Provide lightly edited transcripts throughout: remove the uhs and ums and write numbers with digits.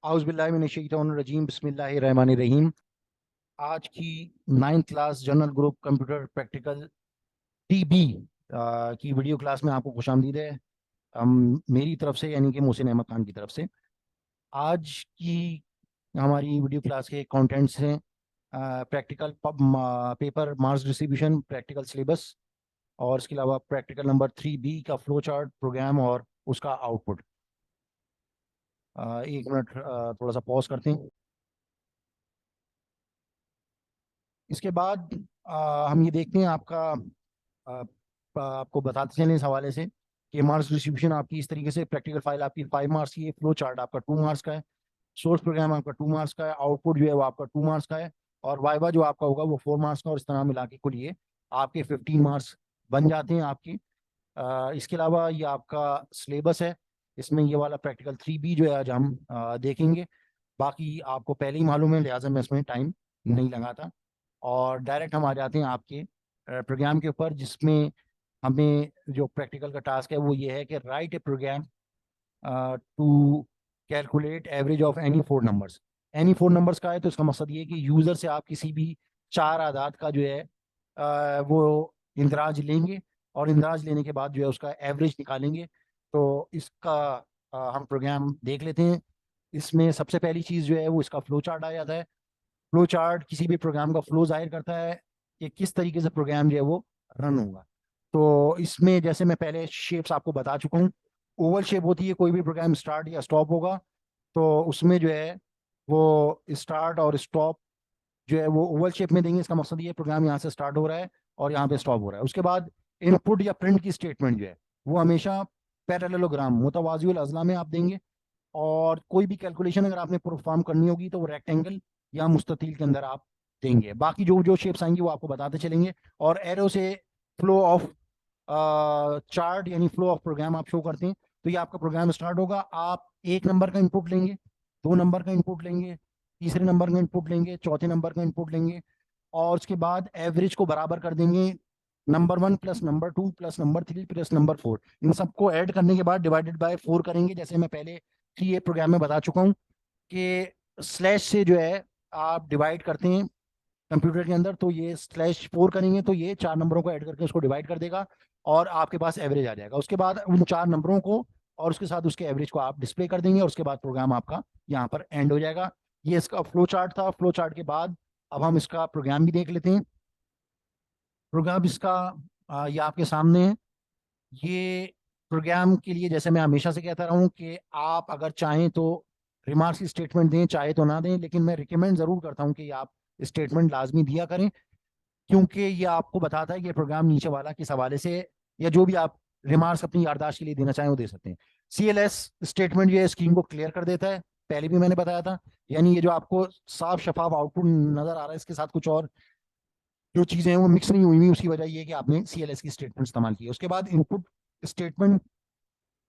आउज़ुबिल्लाहिमिनश्शैतानिर्रजीम बिस्मिल्लाहिर्रहमानिर्रहीम। आज की 9th class general group computer practical TB की वीडियो क्लास में आपको खुशामदीद है। मेरी तरफ से यानी कि मोहसिन अहमद खान की तरफ से आज की हमारी वीडियो क्लास के कंटेंट्स हैं practical paper marks distribution, practical syllabus और इसके अलावा प्रैक्टिकल नंबर 3B का फ्लो चार्ट, प्रोग्राम और उसका आउटपुट। एक मिनट थोड़ा सा पॉज करते हैं। इसके बाद हम ये देखते हैं आ, आपको बताते चलें इस हवाले से कि मार्क्स डिस्ट्रीब्यूशन आपकी इस तरीके से, प्रैक्टिकल फाइल आपकी 5 मार्क्स की है, फ्लो चार्ट आपका 2 मार्क्स का है, सोर्स प्रोग्राम आपका 2 मार्क्स का है, आउटपुट जो है वो आपका 2 मार्क्स का है और वाइवा जो आपका होगा वो 4 मार्क्स का, और इस तरह मिला के कुल ये आपके 15 मार्क्स बन जाते हैं आपकी। इसके अलावा ये आपका सिलेबस है, इसमें ये वाला प्रैक्टिकल 3B जो है आज हम देखेंगे। बाकी आपको पहले ही मालूम है, लिहाजा मैं इसमें टाइम नहीं लगाता और डायरेक्ट हम आ जाते हैं आपके प्रोग्राम के ऊपर, जिसमें हमें जो प्रैक्टिकल का टास्क है वो ये है कि write a program to calculate average of any 4 numbers. Any 4 numbers का है तो इसका मकसद ये है कि यूज़र से आप किसी भी 4 आदाद का जो है वो इंदराज लेंगे और इंदराज लेने के बाद जो है उसका एवरेज निकालेंगे। तो इसका हम प्रोग्राम देख लेते हैं। इसमें सबसे पहली चीज़ जो है वो इसका फ्लो चार्ट आ जाता है। फ्लो चार्ट किसी भी प्रोग्राम का फ्लो जाहिर करता है कि किस तरीके से प्रोग्राम जो है वो रन होगा। तो इसमें जैसे मैं पहले शेप्स आपको बता चुका हूँ, ओवल शेप होती है, कोई भी प्रोग्राम स्टार्ट या स्टॉप होगा तो उसमें जो है वो स्टार्ट और स्टॉप जो है वो ओवल शेप में देंगे। इसका मकसद ये प्रोग्राम यहाँ से स्टार्ट हो रहा है और यहाँ पे स्टॉप हो रहा है। उसके बाद इनपुट या प्रिंट की स्टेटमेंट जो है वो हमेशा पैरेललोग्राम मुतवाज़िउल अज़ला में आप देंगे और कोई भी कैलकुलेशन अगर आपने परफॉर्म करनी होगी तो वो रेक्टेंगल या मुस्ततील के अंदर आप देंगे। बाकी जो जो शेप्स आएंगी वो आपको बताते चलेंगे। और एरो से फ्लो ऑफ चार्ट यानी फ्लो ऑफ प्रोग्राम आप शो करते हैं। तो ये आपका प्रोग्राम स्टार्ट होगा, आप 1 नंबर का इनपुट लेंगे, 2 नंबर का इनपुट लेंगे, तीसरे नंबर का इनपुट लेंगे, चौथे नंबर का इनपुट लेंगे और उसके बाद एवरेज को बराबर कर देंगे number 1 plus number 2 plus number 3 plus number 4। इन सबको ऐड करने के बाद डिवाइडेड बाय 4 करेंगे। जैसे मैं पहले ये प्रोग्राम में बता चुका हूँ कि स्लैश से जो है आप डिवाइड करते हैं कंप्यूटर के अंदर, तो ये /4 करेंगे तो ये 4 नंबरों को ऐड करके उसको डिवाइड कर देगा और आपके पास एवरेज आ जाएगा। उसके बाद उन 4 नंबरों को और उसके साथ उसके एवरेज को आप डिस्प्ले कर देंगे और उसके बाद प्रोग्राम आपका यहाँ पर एंड हो जाएगा। ये इसका फ्लो चार्ट था। फ्लो चार्ट के बाद अब हम इसका प्रोग्राम भी देख लेते हैं। प्रोग्राम इसका ये आपके सामने है। ये प्रोग्राम के लिए जैसे मैं हमेशा से कहता रहा हूँ कि आप अगर चाहें तो रिमार्क्स की स्टेटमेंट दें, चाहे तो ना दें, लेकिन मैं रिकमेंड ज़रूर करता हूँ कि आप स्टेटमेंट लाजमी दिया करें, क्योंकि ये आपको बताता है कि प्रोग्राम नीचे वाला किस हवाले से, या जो भी आप रिमार्क्स अपनी याददाश्त के लिए देना चाहें वो दे सकते हैं। CLS स्टेटमेंट जो है स्क्रीन को क्लियर कर देता है, पहले भी मैंने बताया था। यानी ये जो आपको साफ शफाफ आउटपुट नजर आ रहा है, इसके साथ कुछ और जो चीजें हैं वो मिक्स नहीं हुई हुई, उसकी वजह ये है कि आपने CLS की स्टेटमेंट इस्तेमाल की है। उसके बाद इनपुट स्टेटमेंट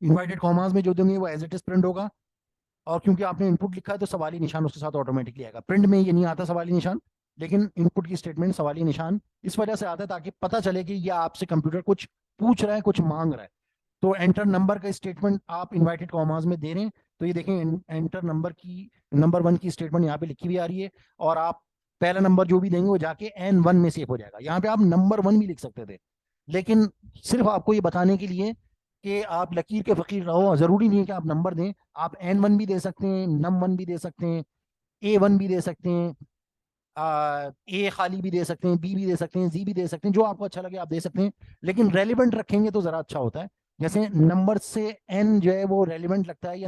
इन्वर्टेड कॉमास में जो देंगे वो एज इट इज प्रिंट होगा, और क्योंकि आपने इनपुट लिखा है तो सवाली निशान उसके साथ ऑटोमेटिकली आएगा। प्रिंट में ये नहीं आता सवाली निशान, लेकिन इनपुट की स्टेटमेंट सवाली निशान इस वजह से आता है ताकि पता चले कि ये आपसे कंप्यूटर कुछ पूछ रहा है, कुछ मांग रहा है। तो एंटर नंबर का स्टेटमेंट आप इन्वाइटेड कॉमास में दे रहे हैं तो ये देखें एंटर नंबर 1 की स्टेटमेंट यहाँ पे लिखी भी आ रही है और आप पहला नंबर जो भी देंगे वो जाके N1 में सेव हो जाएगा। यहाँ पे आप नंबर 1 भी लिख सकते थे, लेकिन सिर्फ आपको ये बताने के लिए कि आप लकीर के फकीर रहो, जरूरी नहीं है कि आप नंबर दें। आप N1 भी दे सकते हैं, num1 भी दे सकते हैं, A1 भी दे सकते हैं, ए खाली भी दे सकते हैं, बी भी दे सकते हैं, जी भी दे सकते हैं, जो आपको अच्छा लगे आप दे सकते हैं, लेकिन रेलिवेंट रखेंगे तो जरा अच्छा होता है। जैसे नंबर से एन जो है वो रेलिवेंट लगता है, या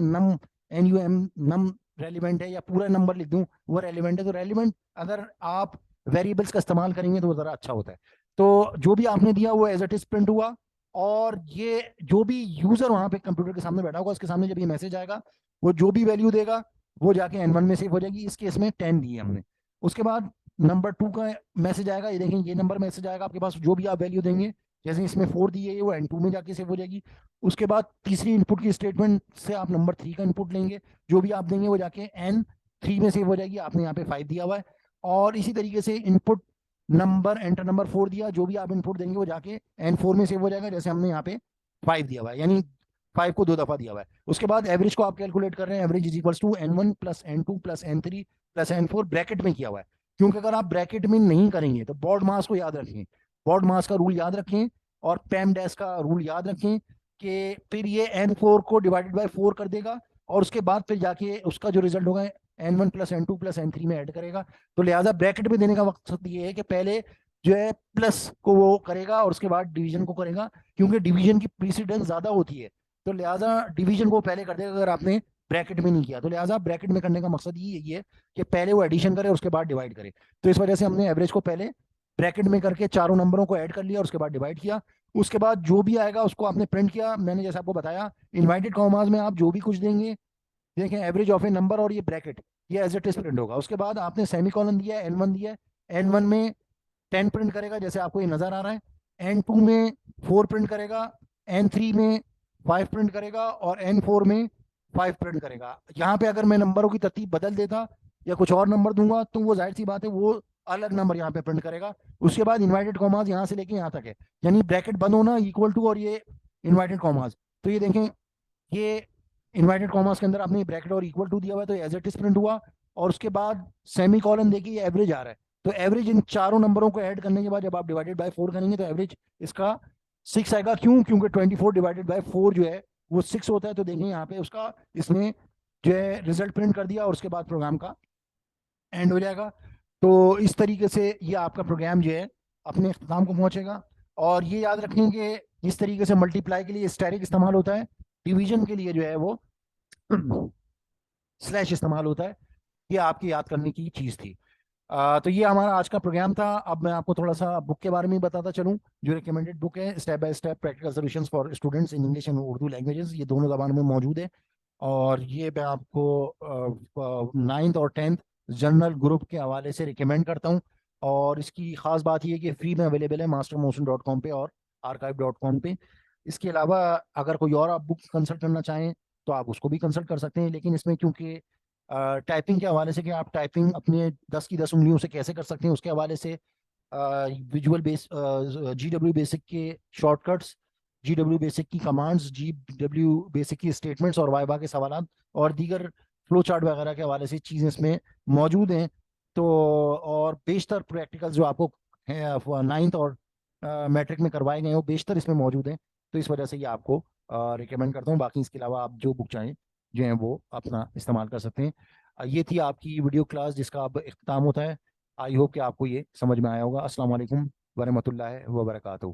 NUM नम रेलिवेंट है, या पूरा नंबर लिख दूं वो रेलिवेंट है। तो रेलिवेंट अगर आप वेरिएबल्स का इस्तेमाल करेंगे तो वो जरा अच्छा होता है। तो जो भी आपने दिया वो एज इट इज प्रिंट हुआ, और ये जो भी यूजर वहां पे कंप्यूटर के सामने बैठा होगा उसके सामने जब ये मैसेज आएगा वो जो भी वैल्यू देगा वो जाके N1 में सेव हो जाएगी। इस केस में 10 दी है हमने। उसके बाद नंबर 2 का मैसेज आएगा, ये देखें ये नंबर मैसेज आएगा आपके पास, जो भी आप वैल्यू देंगे, जैसे इसमें 4 दी है वो N2 में जाके सेव हो जाएगी। उसके बाद तीसरी इनपुट की स्टेटमेंट से आप नंबर 3 का इनपुट लेंगे, जो भी आप देंगे वो जाके N3 में सेव हो जाएगी। आपने यहाँ पे 5 दिया हुआ है, और इसी तरीके से इनपुट नंबर एंटर नंबर 4 दिया, जो भी आप इनपुट देंगे वो जाके N4 में सेव हो जाएगा, जैसे हमने यहाँ पे 5 दिया हुआ है। यानी 5 को 2 दफा दिया हुआ है। उसके बाद एवरेज को आप कैलकुलेट कर रहे हैं, average is equals to N1 plus N2 plus N3 plus N4 bracket में किया हुआ है। क्योंकि अगर आप ब्रैकेट में नहीं करेंगे तो बोर्ड मास को याद रखें, बोर्ड मास का रूल याद रखें और पैम डैश का रूल याद रखें कि फिर ये N4 को डिवाइडेड बाय 4 कर देगा और उसके बाद फिर जाके उसका जो रिजल्ट होगा N1 plus N2 plus N3 में ऐड करेगा। तो लिहाजा ब्रैकेट में देने का मकसद ये है कि पहले जो है प्लस को वो करेगा और उसके बाद डिवीजन को करेगा, क्योंकि डिवीजन की प्रीसिडेंस ज्यादा होती है। तो लिहाजा डिवीजन को पहले कर देगा अगर आपने ब्रैकेट में नहीं किया। तो लिहाजा ब्रैकेट में करने का मकसद यही है कि पहले वो एडिशन करे उसके बाद डिवाइड करे। तो इस वजह से हमने एवरेज को पहले ब्रैकेट में करके चारों नंबरों को ऐड कर लिया और उसके बाद डिवाइड किया। उसके बाद जो भी आएगा उसको आपने प्रिंट किया। मैंने जैसे आपको बताया इन्वर्टेड कॉमास में आप जो भी कुछ देंगे, देखें एवरेज ऑफ ए नंबर और ये ब्रैकेट, ये एज इट इज प्रिंट होगा। उसके बाद आपने सेमीकोलन दिया है, N1 दिया है, N1 में 10 प्रिंट करेगा जैसे आपको ये नजर आ रहा है, N2 में 4 प्रिंट करेगा, N3 में 5 प्रिंट करेगा और N4 में 5 प्रिंट करेगा। यहाँ पे अगर मैं नंबरों की तरतीब बदल देता या कुछ और नंबर दूंगा तो वो जाहिर सी बात है वो अलग नंबर यहाँ पे प्रिंट करेगा। उसके बाद इन्वर्टेड कॉमास यहाँ से लेके यहाँ तक है, यानी ब्रैकेट बंद होना इक्वल टू और ये इन्वर्टेड कॉमास। तो ये देखें ये इन्वर्टेड कॉमास के अंदर आपने ब्रैकेट और इक्वल टू दिया हुआ है तो एज इट इज प्रिंट हुआ। और उसके बाद सेमी कॉलन देखिए एवरेज आ रहा है, तो एवरेज इन चारों नंबरों को ऐड करने के बाद जब आप डिवाइडेड बाय 4 करेंगे तो एवरेज इसका 6 आएगा। क्यों? क्योंकि 24 डिवाइडेड बाय 4 जो है वो 6 होता है। तो देखें यहाँ पे उसका इसने जो है रिजल्ट प्रिंट कर दिया और उसके बाद प्रोग्राम का एंड हो जाएगा। तो इस तरीके से ये आपका प्रोग्राम जो है अपने अख्ताम को पहुंचेगा। और ये याद रखें कि इस तरीके से मल्टीप्लाई के लिए स्टैरिक इस्तेमाल होता है, डिवीजन के लिए जो है वो स्लैश इस्तेमाल होता है। ये आपकी याद करने की चीज थी। तो ये हमारा आज का प्रोग्राम था। अब मैं आपको थोड़ा सा बुक के बारे में बताता चलूं। जो रिकमेंडेड बुक है step by step practical solutions for students in English and Urdu languages, ये दोनों जबानों में मौजूद है। और ये मैं आपको 9th और 10th जनरल ग्रुप के हवाले से रिकमेंड करता हूँ। और इसकी खास बात ये है कि फ्री में अवेलेबल है mastermotion.com पे और archive.com पे। इसके अलावा अगर कोई और आप बुक कंसल्ट करना चाहें तो आप उसको भी कंसल्ट कर सकते हैं, लेकिन इसमें क्योंकि टाइपिंग के हवाले से कि आप टाइपिंग अपने 10 की 10 उंगलियों से कैसे कर सकते हैं उसके हवाले से विजुअल बेस GW बेसिक के शॉर्टकट्स, GW बेसिक की कमांड्स, GW बेसिक की स्टेटमेंट्स और वाइवा के सवाल और दीगर फ्लो चार्ट वगैरह के हवाले से चीज़ें इसमें मौजूद हैं। तो और बेशतर प्रैक्टिकल जो आपको 9th और मैट्रिक में करवाए गए हैं वो बेशतर इसमें मौजूद हैं। तो इस वजह से ये आपको रिकमेंड करता हूँ। बाकी इसके अलावा आप जो बुक चाहें जो है वो अपना इस्तेमाल कर सकते हैं। ये थी आपकी वीडियो क्लास जिसका अब इख्तिताम होता है। आई होप कि आपको ये समझ में आया होगा। अस्सलाम वालेकुम वरहमतुल्लाहि व बरकातहू।